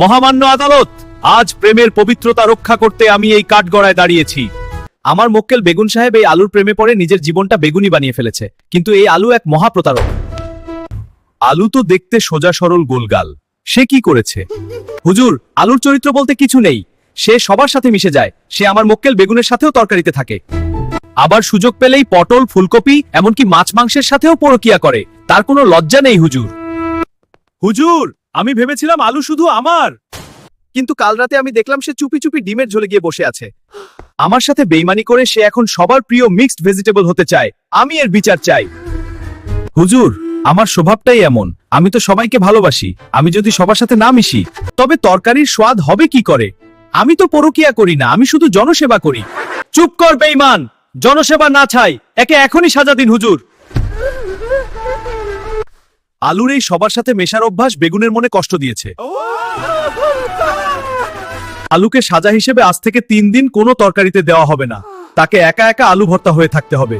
মহামান্য আদালত, আজ প্রেমের পবিত্রতা রক্ষা করতে আমি এই কাঠগড়ায় দাঁড়িয়েছি। আমার মক্কেল বেগুন সাহেব এই আলুর প্রেমে পড়ে নিজের জীবনটা বেগুনি বানিয়ে ফেলেছে, কিন্তু এই আলু এক মহাপ্রতারক। আলু তো দেখতে সোজা সরল গোলগাল, সে কি করেছে? হুজুর, আলুর চরিত্র বলতে কিছু নেই, সে সবার সাথে মিশে যায়। সে আমার মক্কেল বেগুনের সাথেও তরকারিতে থাকে, আবার সুযোগ পেলেই পটল, ফুলকপি, এমনকি মাছ মাংসের সাথেও পরকিয়া করে। তার কোনো লজ্জা নেই হুজুর। হুজুর, আমি ভেবেছিলাম আলু শুধু আমার, কিন্তু কাল রাতে আমি দেখলাম সে চুপি চুপি ডিমের ঝোলে গিয়ে বসে আছে। আমার সাথে বেইমানি করে সে এখন সবার প্রিয় মিক্সড ভেজিটেবল হতে চায়। আমি এর বিচার চাই। হুজুর, আমার স্বভাবটাই এমন, আমি তো সবাইকে ভালোবাসি। আমি যদি সবার সাথে না মিশি, তবে তরকারির স্বাদ হবে কি করে? আমি তো পরকিয়া করি না, আমি শুধু জনসেবা করি। চুপ কর বেঈমান, জনসেবা না চাই, একে এখনই সাজা দিন হুজুর। আলুর এই সবার সাথে মেশার অভ্যাস বেগুনের মনে কষ্ট দিয়েছে। আলুকে সাজা হিসেবে আজ থেকে 3 দিন কোনো তরকারিতে দেওয়া হবে না, তাকে একা একা আলু ভর্তা হয়ে থাকতে হবে।